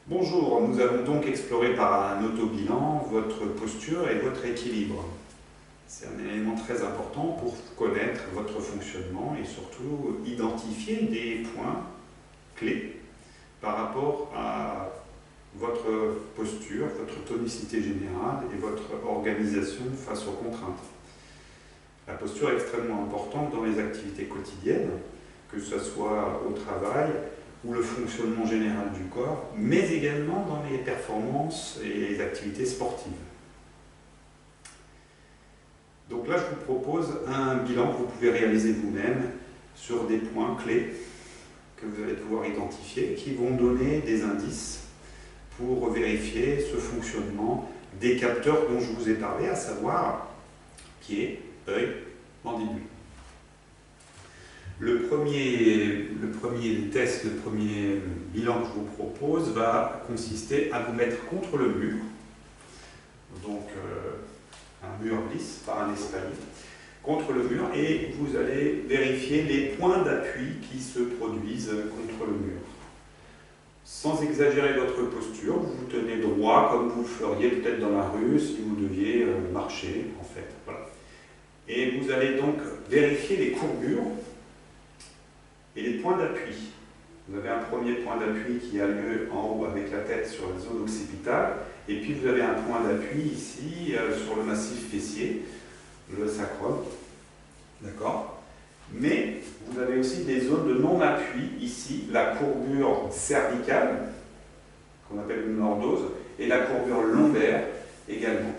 Bonjour, nous allons donc explorer par un auto-bilan votre posture et votre équilibre. C'est un élément très important pour connaître votre fonctionnement et surtout identifier des points clés par rapport à votre posture, votre tonicité générale et votre organisation face aux contraintes. La posture est extrêmement importante dans les activités quotidiennes, que ce soit au travail ou le fonctionnement général du corps, mais également dans les performances et les activités sportives. Donc là, je vous propose un bilan que vous pouvez réaliser vous-même sur des points clés que vous allez pouvoir identifier, qui vont donner des indices pour vérifier ce fonctionnement des capteurs dont je vous ai parlé, à savoir pied, œil, mandibule. Le premier test, le premier bilan que je vous propose va consister à vous mettre contre le mur, donc un mur lisse par un escalier, contre le mur, et vous allez vérifier les points d'appui qui se produisent contre le mur. Sans exagérer votre posture, vous vous tenez droit comme vous le feriez peut-être dans la rue si vous deviez marcher, en fait. Voilà. Et vous allez donc vérifier les courbures et les points d'appui. Vous avez un premier point d'appui qui a lieu en haut avec la tête sur la zone occipitale, et puis vous avez un point d'appui ici sur le massif fessier, le sacrum. D'accord ? Mais vous avez aussi des zones de non-appui, ici, la courbure cervicale, qu'on appelle une lordose, et la courbure lombaire également.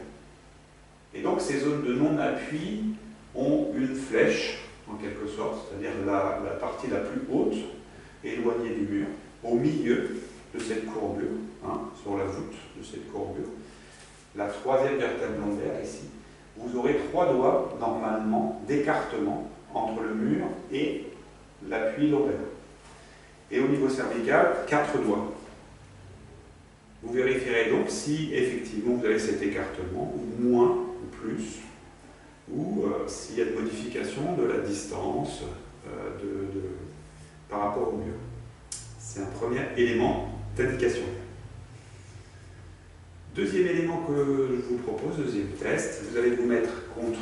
Et donc ces zones de non-appui ont une flèche, en quelque sorte, c'est-à-dire la partie la plus haute, éloignée du mur, au milieu de cette courbure, sur la voûte de cette courbure, la troisième vertèbre lombaire ici, vous aurez 3 doigts, normalement, d'écartement entre le mur et l'appui lombaire. Et au niveau cervical, 4 doigts. Vous vérifierez donc si effectivement vous avez cet écartement, ou moins, ou plus, ou s'il y a une modification de la distance par rapport au mur. C'est un premier élément d'indication. Deuxième élément que je vous propose, deuxième test, vous allez vous mettre contre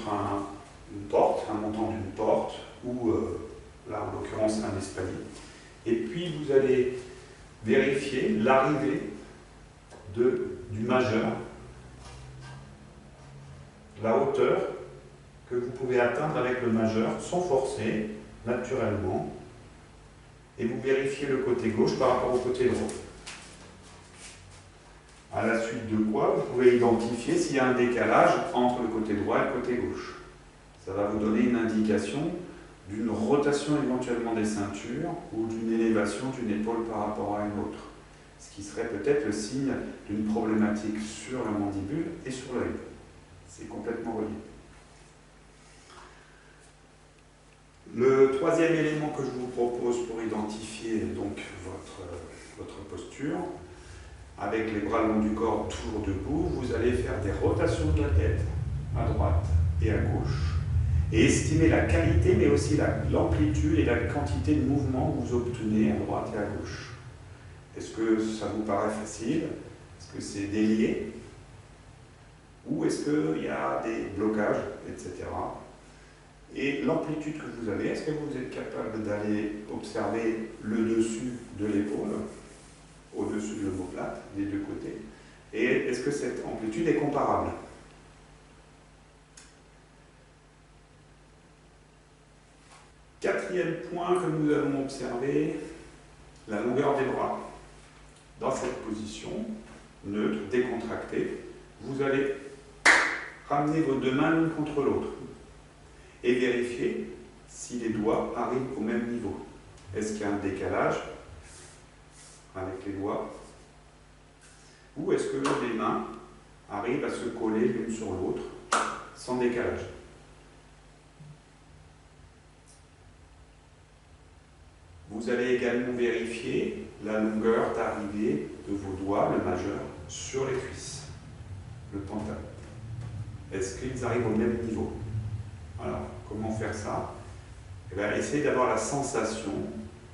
une porte, un montant d'une porte, ou là en l'occurrence un escalier, et puis vous allez vérifier l'arrivée du majeur, la hauteur que vous pouvez atteindre avec le majeur sans forcer, naturellement, et vous vérifiez le côté gauche par rapport au côté droit. À la suite de quoi, vous pouvez identifier s'il y a un décalage entre le côté droit et le côté gauche. Ça va vous donner une indication d'une rotation éventuellement des ceintures ou d'une élévation d'une épaule par rapport à une autre. Ce qui serait peut-être le signe d'une problématique sur la mandibule et sur l'œil. C'est complètement relié. Le troisième élément que je vous propose pour identifier donc votre posture, avec les bras le long du corps toujours debout, vous allez faire des rotations de la tête à droite et à gauche et estimer la qualité mais aussi l'amplitude et la quantité de mouvement que vous obtenez à droite et à gauche. Est-ce que ça vous paraît facile? Est-ce que c'est délié? Ou est-ce qu'il y a des blocages, etc. Et l'amplitude que vous avez, est-ce que vous êtes capable d'aller observer le dessus de l'épaule, au-dessus de l'omoplate, des deux côtés? Et est-ce que cette amplitude est comparable? Quatrième point que nous allons observer, la longueur des bras. Dans cette position, neutre, décontractée, vous allez ramener vos deux mains l'une contre l'autre et vérifier si les doigts arrivent au même niveau. Est-ce qu'il y a un décalage avec les doigts? Ou est-ce que les mains arrivent à se coller l'une sur l'autre sans décalage? Vous allez également vérifier la longueur d'arrivée de vos doigts, le majeur, sur les cuisses, le pantalon. Est-ce qu'ils arrivent au même niveau? Alors, comment faire ça? Eh bien, essayez d'avoir la sensation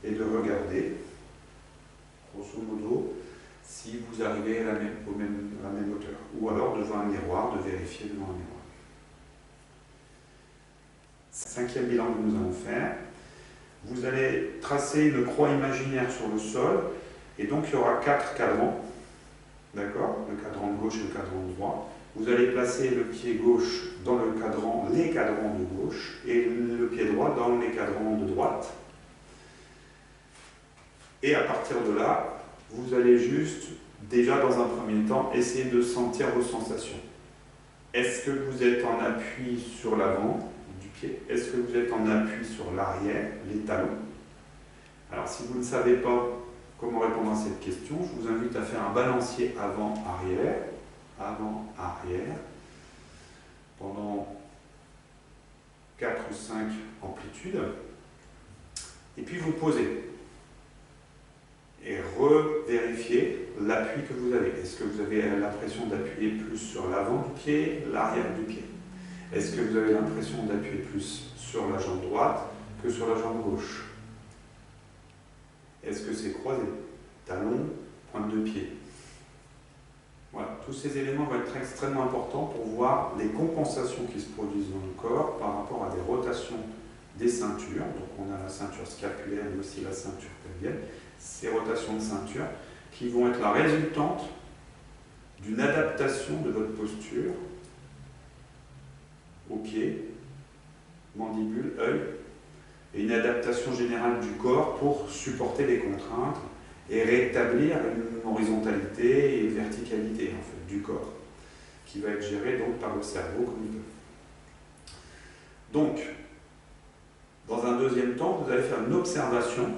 et de regarder, grosso modo, si vous arrivez à la même hauteur. Ou alors devant un miroir, de vérifier devant un miroir. Cinquième bilan que nous allons faire. Vous allez tracer une croix imaginaire sur le sol, et donc il y aura 4 cadrans. D'accord? Le cadran de gauche et le cadran de droite. Vous allez placer le pied gauche dans les cadrans de gauche et le pied droit dans les cadrans de droite. Et à partir de là, vous allez juste, déjà dans un premier temps, essayer de sentir vos sensations. Est-ce que vous êtes en appui sur l'avant du pied? Est-ce que vous êtes en appui sur l'arrière, les talons? Alors si vous ne savez pas comment répondre à cette question, je vous invite à faire un balancier avant-arrière, avant-arrière, pendant 4 ou 5 amplitudes, et puis vous posez. Et revérifier l'appui que vous avez. Est-ce que vous avez l'impression d'appuyer plus sur l'avant du pied, l'arrière du pied? Est-ce que vous avez l'impression d'appuyer plus sur la jambe droite que sur la jambe gauche? Est-ce que c'est croisé? Talon, pointe de pied. Voilà, tous ces éléments vont être extrêmement importants pour voir les compensations qui se produisent dans le corps par rapport à des rotations des ceintures. Donc on a la ceinture scapulaire mais aussi la ceinture pelvienne. Ces rotations de ceinture qui vont être la résultante d'une adaptation de votre posture au pied, mandibule, œil, et une adaptation générale du corps pour supporter les contraintes et rétablir une horizontalité et une verticalité en fait, du corps, qui va être gérée donc par le cerveau comme il peut. Donc, dans un deuxième temps, vous allez faire une observation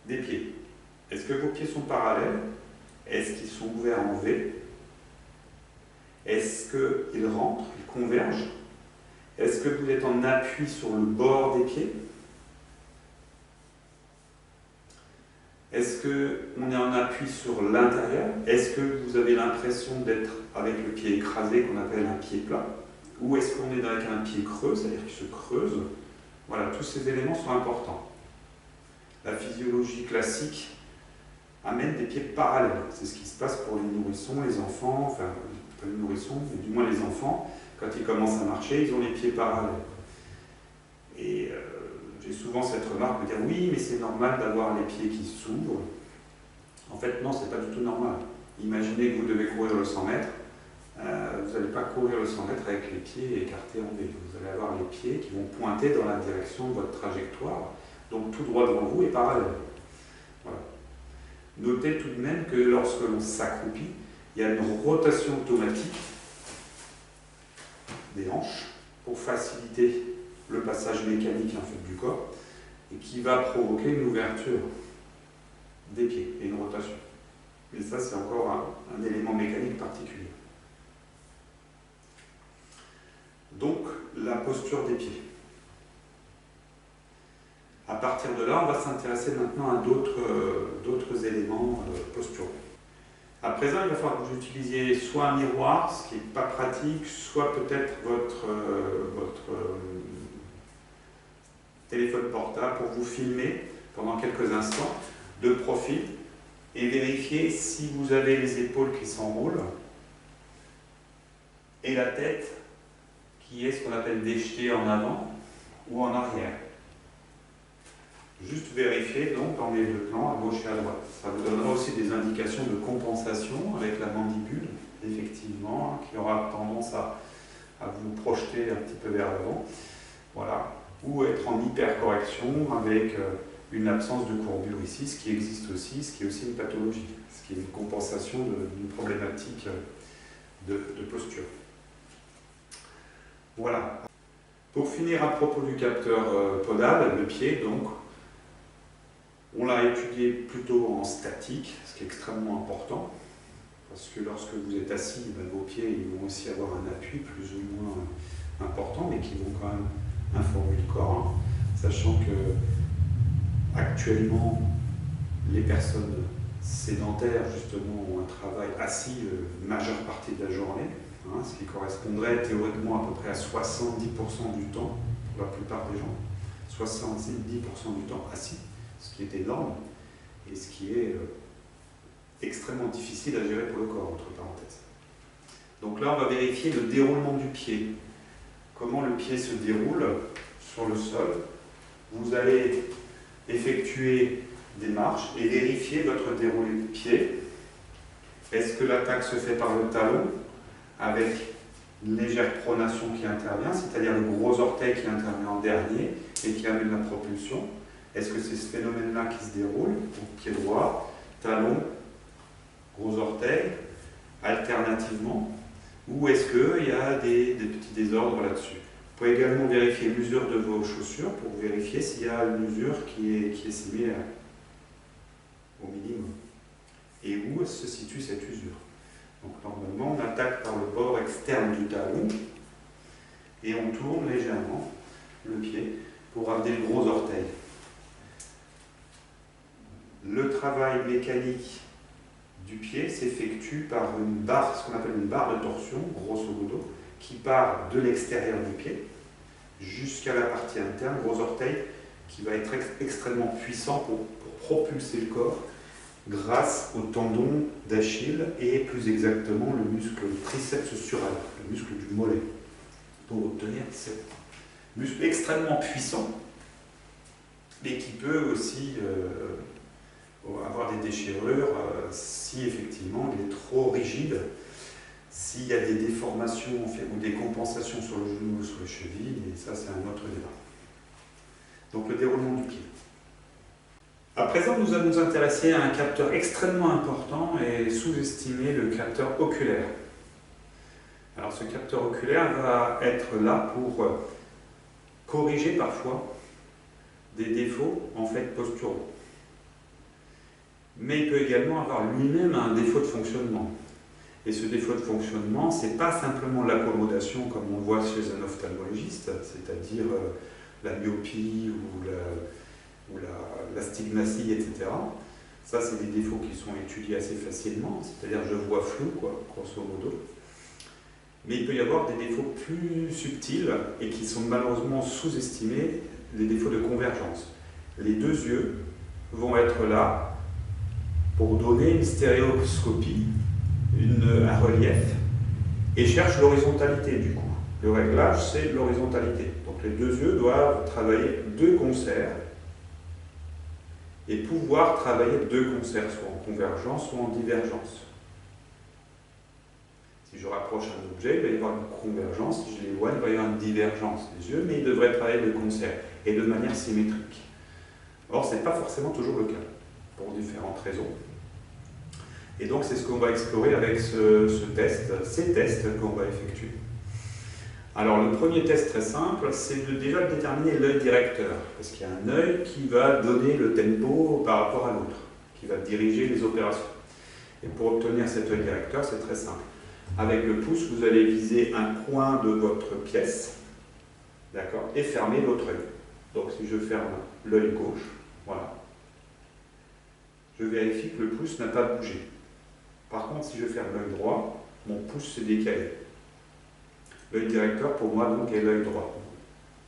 des pieds. Est-ce que vos pieds sont parallèles? Est-ce qu'ils sont ouverts en V? Est-ce qu'ils rentrent, ils convergent? Est-ce que vous êtes en appui sur le bord des pieds? Est-ce qu'on est en appui sur l'intérieur? Est-ce que vous avez l'impression d'être avec le pied écrasé, qu'on appelle un pied plat? Ou est-ce qu'on est avec un pied creux, c'est-à-dire qu'il se creuse? Voilà, tous ces éléments sont importants. La physiologie classique amène des pieds parallèles. C'est ce qui se passe pour les nourrissons, les enfants, enfin, pas les nourrissons, mais du moins les enfants, quand ils commencent à marcher, ils ont les pieds parallèles. Et j'ai souvent cette remarque de dire oui, mais c'est normal d'avoir les pieds qui s'ouvrent. En fait, non, c'est pas du tout normal. Imaginez que vous devez courir le 100 mètres. Vous n'allez pas courir le 100 mètres avec les pieds écartés en V. Vous allez avoir les pieds qui vont pointer dans la direction de votre trajectoire. Donc tout droit devant vous est parallèle. Voilà. Notez tout de même que lorsque l'on s'accroupit, il y a une rotation automatique des hanches pour faciliter le passage mécanique en fait, du corps et qui va provoquer une ouverture des pieds et une rotation. Mais ça, c'est encore un élément mécanique particulier. Donc, la posture des pieds. À partir de là, on va s'intéresser maintenant à d'autres éléments posturaux. À présent, il va falloir que vous utilisiez soit un miroir, ce qui n'est pas pratique, soit peut-être votre téléphone portable pour vous filmer pendant quelques instants de profil et vérifier si vous avez les épaules qui s'enroulent et la tête qui est ce qu'on appelle déjetée en avant ou en arrière. Juste vérifier donc dans les deux plans, à gauche et à droite. Ça vous donnera aussi des indications de compensation avec la mandibule, effectivement, qui aura tendance à vous projeter un petit peu vers l'avant. Voilà. Ou être en hypercorrection avec une absence de courbure ici, ce qui existe aussi, ce qui est aussi une pathologie, ce qui est une compensation d'une problématique de posture. Voilà. Pour finir, à propos du capteur podal, le pied, donc, on l'a étudié plutôt en statique, ce qui est extrêmement important, parce que lorsque vous êtes assis, vos pieds ils vont aussi avoir un appui plus ou moins important, mais qui vont quand même informer le corps, sachant que actuellement, les personnes sédentaires justement ont un travail assis la majeure partie de la journée, ce qui correspondrait théoriquement à peu près à 70% du temps pour la plupart des gens, 70% du temps assis, ce qui est énorme et ce qui est extrêmement difficile à gérer pour le corps, entre parenthèses. Donc là, on va vérifier le déroulement du pied. Comment le pied se déroule sur le sol. Vous allez effectuer des marches et vérifier votre déroulé de pied. Est-ce que l'attaque se fait par le talon avec une légère pronation qui intervient, c'est-à-dire le gros orteil qui intervient en dernier et qui amène la propulsion? Est-ce que c'est ce phénomène-là qui se déroule? Donc pied droit, talon, gros orteil, alternativement? Ou est-ce qu'il y a des petits désordres là-dessus? Vous pouvez également vérifier l'usure de vos chaussures pour vérifier s'il y a une usure qui est similaire au minimum. Et où se situe cette usure? Donc normalement, on attaque par le bord externe du talon et on tourne légèrement le pied pour amener le gros orteil. Le travail mécanique du pied s'effectue par une barre, ce qu'on appelle une barre de torsion, grosso modo, qui part de l'extérieur du pied jusqu'à la partie interne, gros orteil, qui va être extrêmement puissant pour propulser le corps grâce au tendon d'Achille et plus exactement le muscle triceps sural, le muscle du mollet, pour obtenir ce muscle extrêmement puissant, mais qui peut aussi avoir des déchirures si effectivement il est trop rigide, s'il y a des déformations ou des compensations sur le genou ou sur les chevilles, et ça c'est un autre débat. Donc le déroulement du pied. À présent, nous allons nous intéresser à un capteur extrêmement important et sous-estimé, le capteur oculaire. Alors ce capteur oculaire va être là pour corriger parfois des défauts en fait posturaux. Mais il peut également avoir lui-même un défaut de fonctionnement. Et ce défaut de fonctionnement, ce n'est pas simplement l'accommodation comme on le voit chez un ophtalmologiste, c'est-à-dire la myopie ou l'astigmatie, etc. Ça, c'est des défauts qui sont étudiés assez facilement, c'est-à-dire je vois flou, quoi, grosso modo. Mais il peut y avoir des défauts plus subtils et qui sont malheureusement sous-estimés, les défauts de convergence. Les deux yeux vont être là pour donner une stéréoscopie, un relief, et cherchent l'horizontalité du coup. Le réglage, c'est l'horizontalité. Donc les deux yeux doivent travailler de concert et pouvoir travailler de concert, soit en convergence, soit en divergence. Si je rapproche un objet, il va y avoir une convergence, si je l'éloigne, il va y avoir une divergence des yeux, mais ils devraient travailler de concert et de manière symétrique. Or, ce n'est pas forcément toujours le cas, pour différentes raisons. Et donc, c'est ce qu'on va explorer avec ces tests qu'on va effectuer. Alors, le premier test très simple, c'est de déjà déterminer l'œil directeur, parce qu'il y a un œil qui va donner le tempo par rapport à l'autre, qui va diriger les opérations. Et pour obtenir cet œil directeur, c'est très simple. Avec le pouce, vous allez viser un coin de votre pièce, d'accord, et fermer l'autre œil. Donc, si je ferme l'œil gauche, voilà, je vérifie que le pouce n'a pas bougé. Par contre, si je ferme l'œil droit, mon pouce s'est décalé. L'œil directeur, pour moi, donc, est l'œil droit,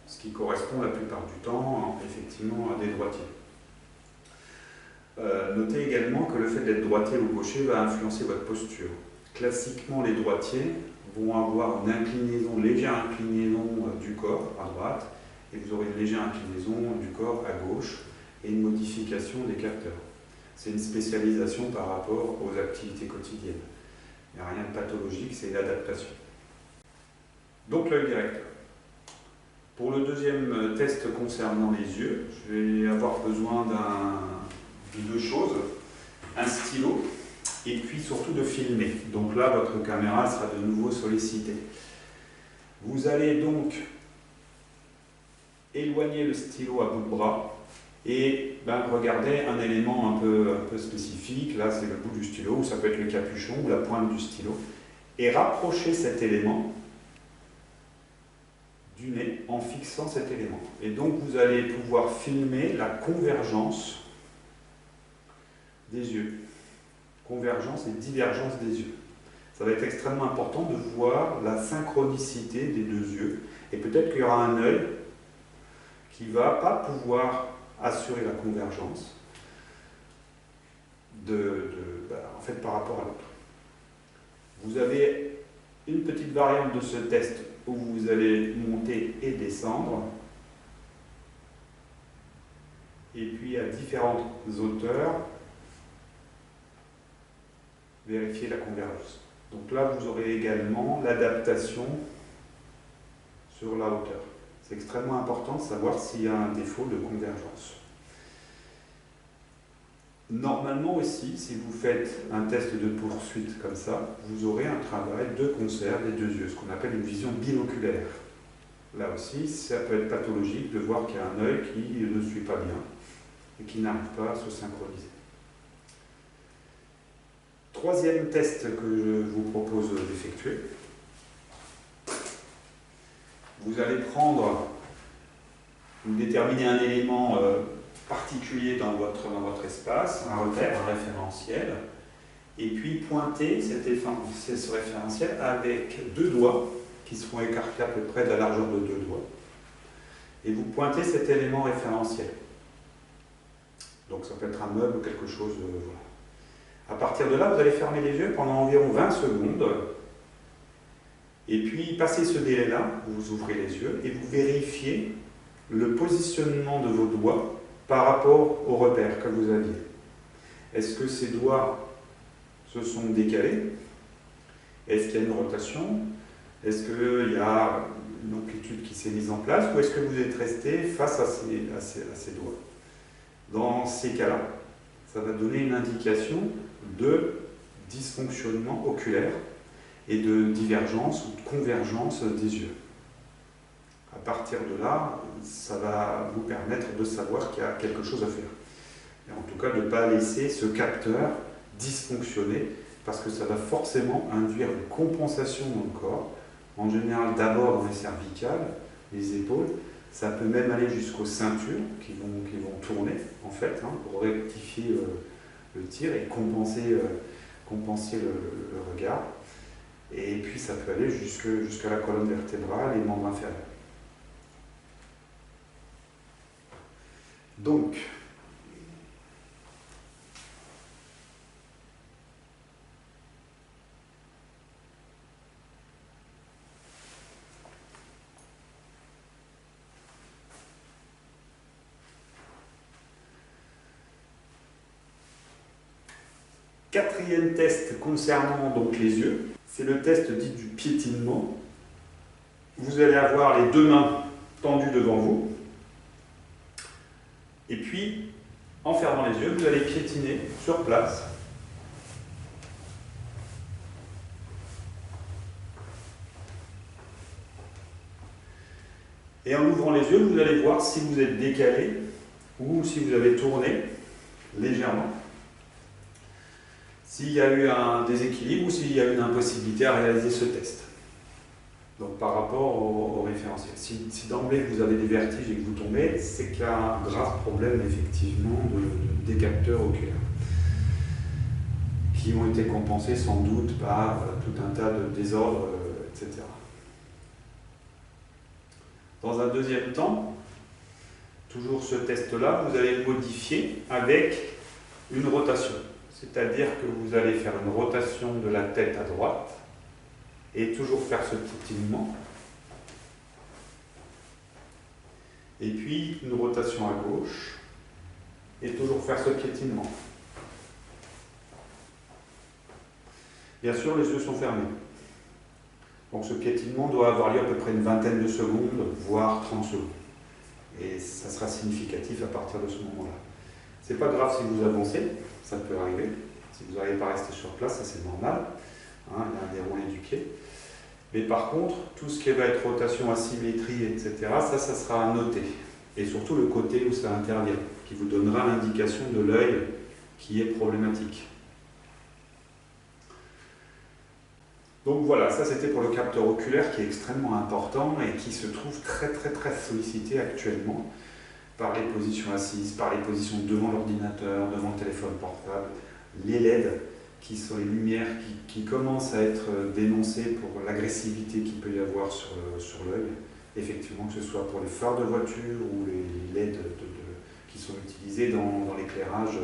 ce qui correspond la plupart du temps, effectivement, à des droitiers. Notez également que le fait d'être droitier ou gaucher va influencer votre posture. Classiquement, les droitiers vont avoir une inclinaison, légère inclinaison du corps à droite, et vous aurez une légère inclinaison du corps à gauche, et une modification des capteurs. C'est une spécialisation par rapport aux activités quotidiennes. Il n'y a rien de pathologique, c'est une adaptation. Donc l'œil directeur. Pour le deuxième test concernant les yeux, je vais avoir besoin de deux choses. Un stylo et puis surtout de filmer. Donc là, votre caméra sera de nouveau sollicitée. Vous allez donc éloigner le stylo à bout de bras et regarder un élément un peu spécifique. Là, c'est le bout du stylo, ou ça peut être le capuchon ou la pointe du stylo. Et rapprocher cet élément du nez en fixant cet élément. Et donc, vous allez pouvoir filmer la convergence des yeux. Convergence et divergence des yeux. Ça va être extrêmement important de voir la synchronicité des deux yeux. Et peut-être qu'il y aura un œil qui ne va pas pouvoir assurer la convergence en fait, par rapport à l'autre. Vous avez une petite variante de ce test où vous allez monter et descendre. Et puis à différentes hauteurs, vérifier la convergence. Donc là, vous aurez également l'adaptation sur la hauteur. C'est extrêmement important de savoir s'il y a un défaut de convergence. Normalement aussi, si vous faites un test de poursuite comme ça, vous aurez un travail de concert des deux yeux, ce qu'on appelle une vision binoculaire. Là aussi, ça peut être pathologique de voir qu'il y a un œil qui ne suit pas bien et qui n'arrive pas à se synchroniser. Troisième test que je vous propose d'effectuer. Vous allez prendre, vous déterminez un élément particulier dans votre espace, un repère, un référentiel, et puis pointer ce référentiel avec deux doigts qui seront écartés à peu près de la largeur de deux doigts. Et vous pointez cet élément référentiel. Donc ça peut être un meuble ou quelque chose. Voilà. À partir de là, vous allez fermer les yeux pendant environ 20 secondes. Et puis, passé ce délai-là, vous ouvrez les yeux et vous vérifiez le positionnement de vos doigts par rapport au repère que vous aviez. Est-ce que ces doigts se sont décalés? Est-ce qu'il y a une rotation? Est-ce qu'il y a une amplitude qui s'est mise en place? Ou est-ce que vous êtes resté face à ces doigts? Dans ces cas-là, ça va donner une indication de dysfonctionnement oculaire et de divergence ou de convergence des yeux. À partir de là, ça va vous permettre de savoir qu'il y a quelque chose à faire. Et en tout cas, de ne pas laisser ce capteur dysfonctionner, parce que ça va forcément induire une compensation dans le corps, en général d'abord dans les cervicales, les épaules, ça peut même aller jusqu'aux ceintures qui vont tourner, en fait, pour rectifier le tir et compenser le regard. Et puis ça peut aller jusqu'à la colonne vertébrale et les membres inférieurs. Donc, quatrième test concernant donc les yeux, c'est le test dit du piétinement. Vous allez avoir les deux mains tendues devant vous. Et puis, en fermant les yeux, vous allez piétiner sur place. Et en ouvrant les yeux, vous allez voir si vous êtes décalé ou si vous avez tourné légèrement. S'il y a eu un déséquilibre ou s'il y a eu une impossibilité à réaliser ce test. Donc par rapport au référentiel. Si d'emblée vous avez des vertiges et que vous tombez, c'est qu'il y a un grave problème effectivement des capteurs oculaires qui ont été compensés sans doute par tout un tas de désordres, etc. Dans un deuxième temps, toujours ce test-là, vous allez le modifier avec une rotation. C'est-à-dire que vous allez faire une rotation de la tête à droite et toujours faire ce piétinement. Et puis une rotation à gauche et toujours faire ce piétinement. Bien sûr, les yeux sont fermés. Donc ce piétinement doit avoir lieu à peu près une vingtaine de secondes, voire 30 secondes. Et ça sera significatif à partir de ce moment-là. C'est pas grave si vous avancez, ça peut arriver. Si vous n'arrivez pas à rester sur place, ça c'est normal. Il y a un déroulé du pied. Mais par contre, tout ce qui va être rotation, asymétrie, etc., ça sera à noter. Et surtout le côté où ça intervient, qui vous donnera l'indication de l'œil qui est problématique. Donc voilà, ça c'était pour le capteur oculaire qui est extrêmement important et qui se trouve très sollicité actuellement par les positions assises, par les positions devant l'ordinateur, devant le téléphone portable, les LED qui sont les lumières qui commencent à être dénoncées pour l'agressivité qu'il peut y avoir sur l'œil. Effectivement, que ce soit pour les phares de voiture ou les LED qui sont utilisés dans l'éclairage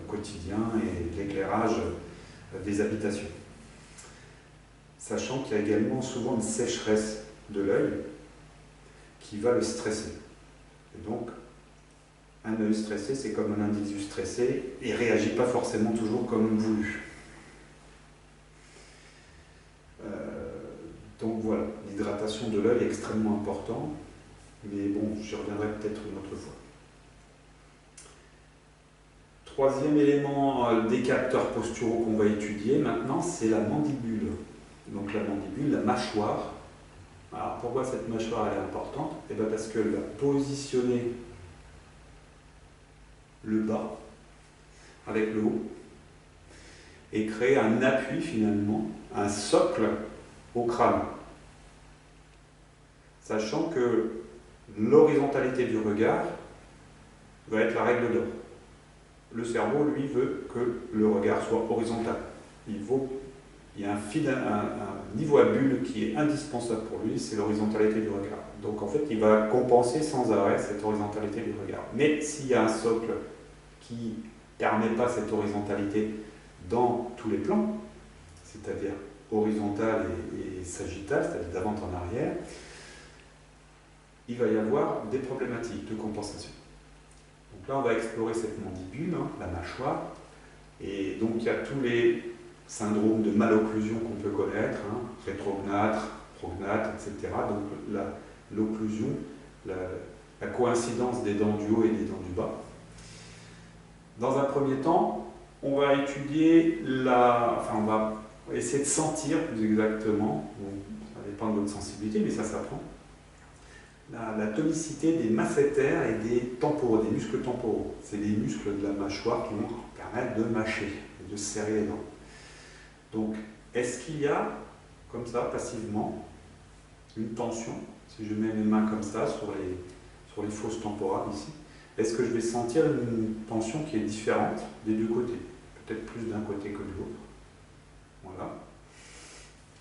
quotidien et l'éclairage des habitations. Sachant qu'il y a également souvent une sécheresse de l'œil qui va le stresser. Et donc, un œil stressé, c'est comme un individu stressé et ne réagit pas forcément toujours comme voulu. Donc voilà, l'hydratation de l'œil est extrêmement importante, mais bon, j'y reviendrai peut-être une autre fois. Troisième élément des capteurs posturaux qu'on va étudier maintenant, c'est la mandibule. Donc la mandibule, la mâchoire. Alors pourquoi cette mâchoire elle est importante? Eh bien parce qu'elle va positionner le bas avec le haut et créer un appui finalement, un socle au crâne. Sachant que l'horizontalité du regard va être la règle d'or. Le cerveau, lui, veut que le regard soit horizontal. Il y a un niveau à bulle qui est indispensable pour lui, c'est l'horizontalité du regard. Donc en fait, il va compenser sans arrêt cette horizontalité du regard. Mais s'il y a un socle qui ne permet pas cette horizontalité dans tous les plans, c'est-à-dire horizontal et sagittal, c'est-à-dire d'avant en arrière, il va y avoir des problématiques de compensation. Donc là, on va explorer cette mandibule, la mâchoire, et donc il y a tous les syndromes de malocclusion qu'on peut connaître, rétrognate, prognate, etc. Donc l'occlusion, la coïncidence des dents du haut et des dents du bas. Dans un premier temps, on va étudier on va essayer de sentir plus exactement, bon, ça dépend de votre sensibilité, mais ça s'apprend, la tonicité des masséters et des temporaux, des muscles temporaux. C'est les muscles de la mâchoire qui vont permettre de mâcher et de serrer les dents. Donc, est-ce qu'il y a, comme ça, passivement, une tension? Si je mets mes mains comme ça sur les fosses temporales ici, est-ce que je vais sentir une tension qui est différente des deux côtés? Peut-être plus d'un côté que de l'autre. Voilà.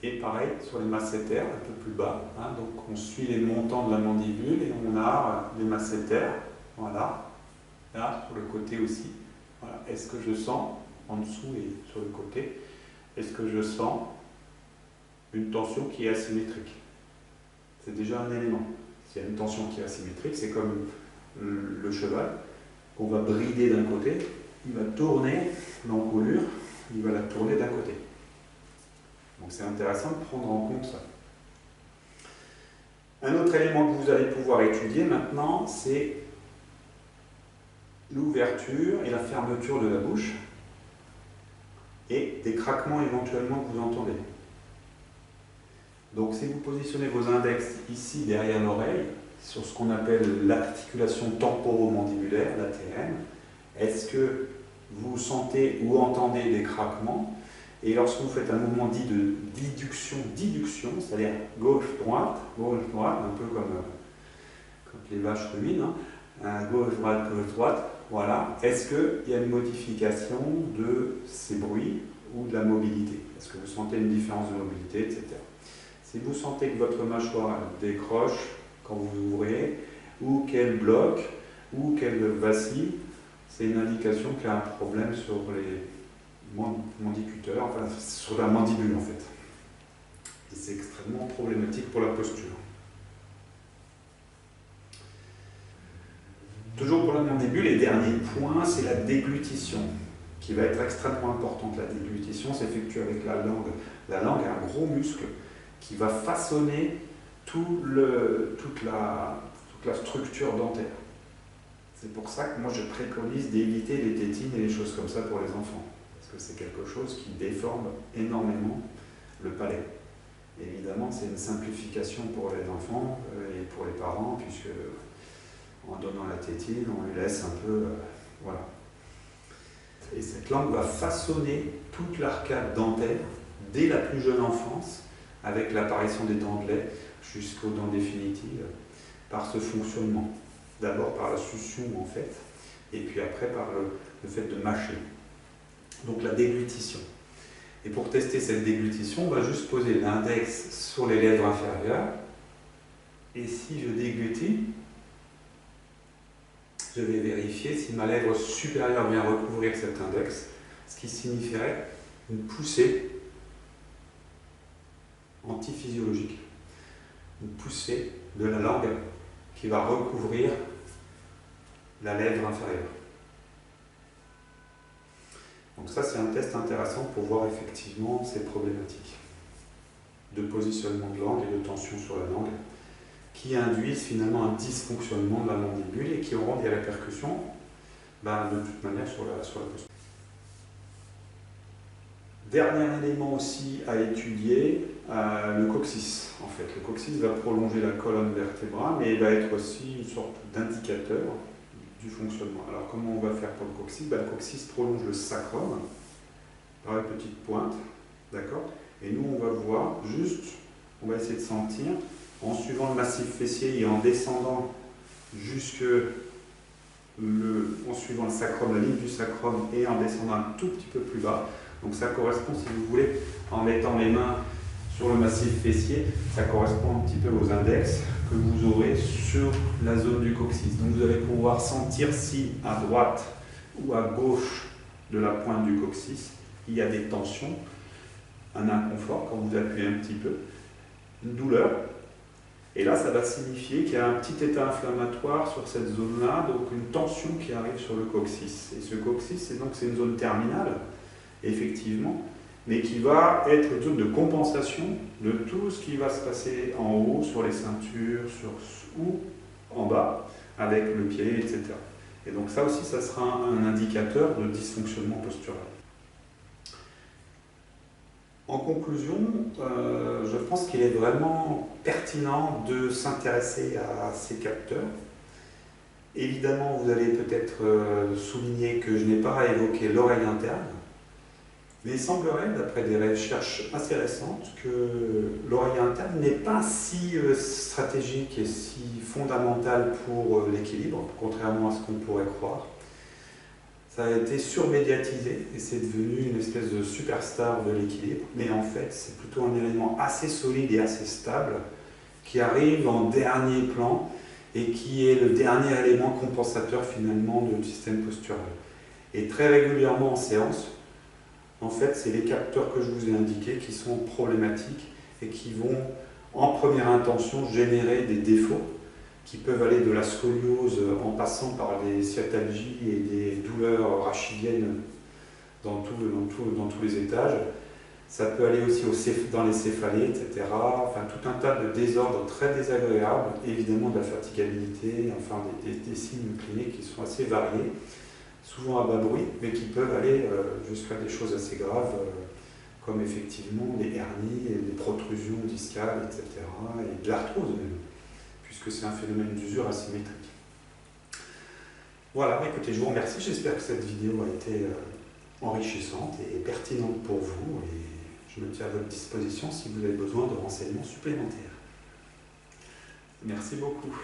Et pareil sur les masséters, un peu plus bas. Donc on suit les montants de la mandibule et on a les masséters. Voilà. Là, sur le côté aussi. Voilà. Est-ce que je sens, en dessous et sur le côté, est-ce que je sens une tension qui est asymétrique? C'est déjà un élément. S'il y a une tension qui est asymétrique, c'est comme le cheval qu'on va brider d'un côté, il va tourner l'encolure, il va la tourner d'un côté. Donc c'est intéressant de prendre en compte ça. Un autre élément que vous allez pouvoir étudier maintenant, c'est l'ouverture et la fermeture de la bouche et des craquements éventuellement que vous entendez. Donc si vous positionnez vos index ici derrière l'oreille, sur ce qu'on appelle l'articulation temporomandibulaire, l'ATM, est-ce que vous sentez ou entendez des craquements? Et lorsque vous faites un mouvement dit de diduction, c'est-à-dire gauche-droite, un peu comme quand les vaches ruminent, gauche-droite, voilà. Est-ce qu'il y a une modification de ces bruits ou de la mobilité? Est-ce que vous sentez une différence de mobilité, etc. Si vous sentez que votre mâchoire décroche quand vous ouvrez, ou qu'elle bloque, ou qu'elle vacille, c'est une indication qu'il y a un problème sur les mandicuteurs, enfin sur la mandibule en fait. Et c'est extrêmement problématique pour la posture. Toujours pour la mandibule, et dernier point, c'est la déglutition, qui va être extrêmement importante. La déglutition s'effectue avec la langue. La langue est un gros muscle qui va façonner toute la structure dentaire. C'est pour ça que moi je préconise d'éviter les tétines et les choses comme ça pour les enfants. Parce que c'est quelque chose qui déforme énormément le palais. Évidemment, c'est une simplification pour les enfants et pour les parents, puisque en donnant la tétine, on lui laisse un peu... voilà. Et cette langue va façonner toute l'arcade dentaire dès la plus jeune enfance, avec l'apparition des dents de lait jusqu'aux dents définitives, par ce fonctionnement. D'abord par la succion en fait, et puis après par le fait de mâcher. Donc la déglutition. Et pour tester cette déglutition, on va juste poser l'index sur les lèvres inférieures, et si je déglutis, je vais vérifier si ma lèvre supérieure vient recouvrir cet index, ce qui signifierait une poussée antiphysiologique, une poussée de la langue qui va recouvrir la lèvre inférieure. Donc ça, c'est un test intéressant pour voir effectivement ces problématiques de positionnement de langue et de tension sur la langue qui induisent finalement un dysfonctionnement de la mandibule et qui auront des répercussions de toute manière sur la posture. Dernier élément aussi à étudier, le coccyx. En fait, le coccyx va prolonger la colonne vertébrale, mais il va être aussi une sorte d'indicateur du fonctionnement. Alors comment on va faire pour le coccyx? Le coccyx prolonge le sacrum par une petite pointe, d'accord? Et nous on va voir juste, on va essayer de sentir, en suivant le massif fessier et en descendant en suivant le sacrum, la ligne du sacrum, et en descendant un tout petit peu plus bas. Donc ça correspond, si vous voulez, en mettant mes mains sur le massif fessier, ça correspond un petit peu aux index que vous aurez sur la zone du coccyx. Donc vous allez pouvoir sentir si à droite ou à gauche de la pointe du coccyx, il y a des tensions, un inconfort quand vous appuyez un petit peu, une douleur. Et là, ça va signifier qu'il y a un petit état inflammatoire sur cette zone-là, donc une tension qui arrive sur le coccyx. Et ce coccyx, c'est une zone terminale, effectivement, mais qui va être une zone de compensation de tout ce qui va se passer en haut, sur les ceintures, ou en bas, avec le pied, etc. Et donc ça aussi, ça sera un indicateur de dysfonctionnement postural. En conclusion, je pense qu'il est vraiment pertinent de s'intéresser à ces capteurs. Évidemment, vous allez peut-être souligner que je n'ai pas évoqué l'oreille interne, mais il semblerait, d'après des recherches assez récentes, que l'oreille interne n'est pas si stratégique et si fondamentale pour l'équilibre, contrairement à ce qu'on pourrait croire. Ça a été surmédiatisé et c'est devenu une espèce de superstar de l'équilibre, mais en fait c'est plutôt un élément assez solide et assez stable qui arrive en dernier plan et qui est le dernier élément compensateur finalement du système postural. Et très régulièrement en séance, en fait c'est les capteurs que je vous ai indiqués qui sont problématiques et qui vont en première intention générer des défauts qui peuvent aller de la scoliose en passant par des sciatalgies et des douleurs rachidiennes dans tous les étages. Ça peut aller aussi dans les céphalées, etc. Enfin, tout un tas de désordres très désagréables, évidemment de la fatigabilité, enfin des signes cliniques qui sont assez variés, souvent à bas bruit, mais qui peuvent aller jusqu'à des choses assez graves, comme effectivement des hernies, et des protrusions discales, etc. et de l'arthrose même, puisque c'est un phénomène d'usure asymétrique. Voilà, écoutez, je vous remercie, j'espère que cette vidéo a été enrichissante et pertinente pour vous, et je me tiens à votre disposition si vous avez besoin de renseignements supplémentaires. Merci beaucoup.